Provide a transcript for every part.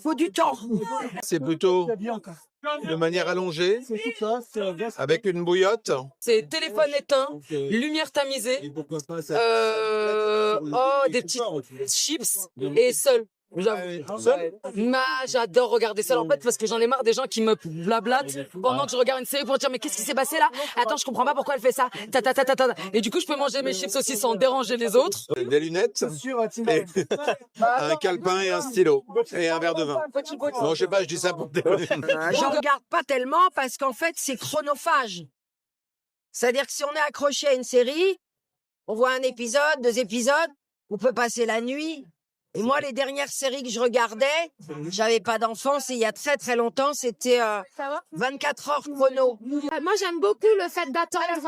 Faut du temps. C'est plutôt de manière allongée, avec une bouillotte. C'est téléphone éteint, lumière tamisée, des petites chips et seul. J'adore regarder ça en fait parce que j'en ai marre des gens qui me blablatent pendant que je regarde une série pour dire mais qu'est-ce qui s'est passé là? Attends, je comprends pas pourquoi elle fait ça. Et du coup, je peux manger mes chips aussi sans déranger les autres. Des lunettes, et un calepin et un stylo et un verre de vin. Non, je sais pas, je dis ça pour déconner. Je regarde pas tellement parce qu'en fait, c'est chronophage. C'est-à-dire que si on est accroché à une série, on voit un épisode, 2 épisodes, on peut passer la nuit. Et moi, les dernières séries que je regardais, j'avais pas d'enfant, c'est il y a très très longtemps, c'était 24 heures chrono. Moi, j'aime beaucoup le fait d'attendre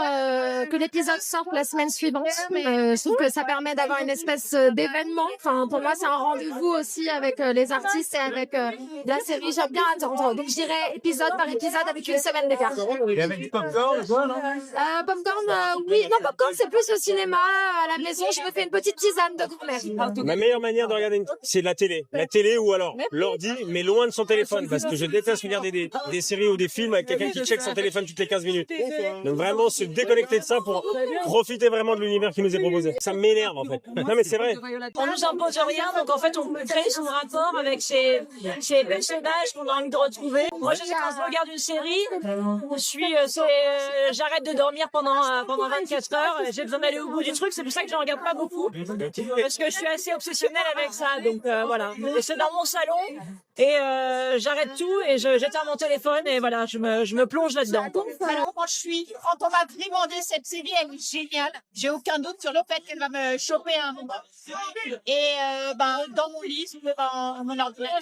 que l'épisode sorte la semaine suivante. Je trouve que ça permet d'avoir une espèce d'événement. Enfin, pour moi, c'est un rendez-vous aussi avec les artistes et avec la série. J'aime bien attendre. Donc, je dirais épisode par épisode avec une semaine d'écart. Et avec du popcorn, quoi, non? Popcorn, oui. Non, popcorn, c'est plus au cinéma. À la maison, je me fais une petite tisane de gourmet. Ma meilleure manière de regarder, c'est la télé. La télé ou alors l'ordi, mais loin de son téléphone, parce que je déteste regarder des séries ou des films avec quelqu'un qui check son téléphone toutes les 15 minutes. Donc vraiment se déconnecter de ça pour profiter vraiment de l'univers qui nous est proposé. Ça m'énerve en fait. Non mais c'est vrai. On nous impose rien, donc en fait on peut créer son rapport avec ces personnages qu'on a envie de retrouver. Moi je sais quand je regarde une série, j'arrête de dormir pendant 24 heures, j'ai besoin d'aller au bout du truc, c'est pour ça que je regarde pas beaucoup, parce que je suis assez obsessionnelle avec ça, donc voilà. Et c'est dans mon salon, et j'arrête tout, et j'éteins mon téléphone, et voilà, je me plonge là-dedans. Alors, quand on m'a demandé cette série, elle est géniale. J'ai aucun doute sur le fait qu'elle va me choper à un moment. Et dans mon lit, dans mon ordinateur,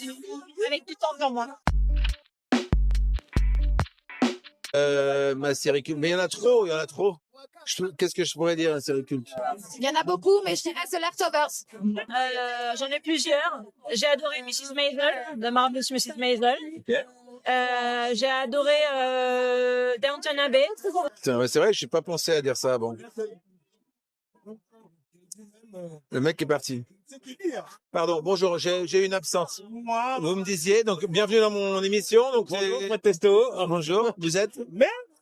avec du temps devant moi. Ma série culte. Mais il y en a trop, il y en a trop. Qu'est-ce que je pourrais dire, la série culte? Il y en a beaucoup, mais je dirais The Leftovers. J'en ai plusieurs. J'ai adoré Mrs. Maisel, The Marvelous Mrs. Maisel. J'ai adoré Downton Abbey. C'est vrai, je n'ai pas pensé à dire ça avant. Le mec est parti. Pardon, bonjour, j'ai une absence. Vous me disiez, donc bienvenue dans mon émission. Donc, Bonjour Fred Testo. Bonjour, vous êtes?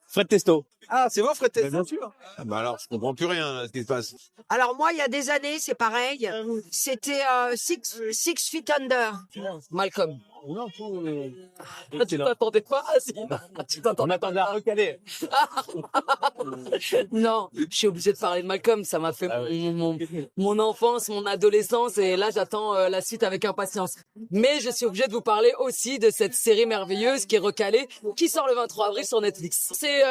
Fred Testo. Ah, c'est vous, Fred Testo? Bien sûr. Ah bah alors, je comprends plus rien à ce qui se passe. Alors moi, il y a des années, c'est pareil. C'était Six Feet Under. Malcolm. Tu t'attendais pas? Ah, si. On attendait à recaler. Non, je suis obligée de parler de Malcolm. Ça m'a fait mon enfance, mon adolescence, et là j'attends la suite avec impatience. Mais je suis obligée de vous parler aussi de cette série merveilleuse qui est recalée, qui sort le 23 avril sur Netflix. C'est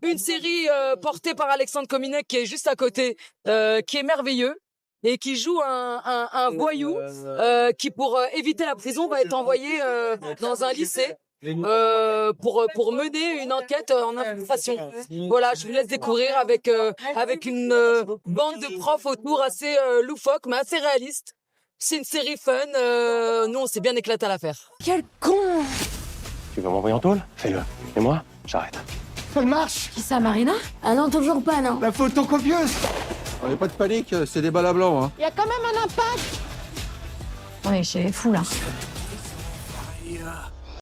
une série portée par Alexandre Kominek qui est juste à côté, qui est merveilleux et qui joue un voyou qui, pour éviter la prison, va être envoyé dans un lycée pour mener une enquête en infiltration. Voilà, je vous laisse découvrir avec une bande de profs autour assez loufoque mais assez réaliste. C'est une série fun, nous on s'est bien éclaté à la faire. Quel con! Tu veux m'envoyer en tôle? Fais-le. Et moi, j'arrête. Ça marche. Qui ça, Marina? Ah non, toujours pas, non. La photocopieuse. Il n'y a pas de panique, c'est des balles à blanc. Hein. Il y a quand même un impact. Oui, c'est fou, là.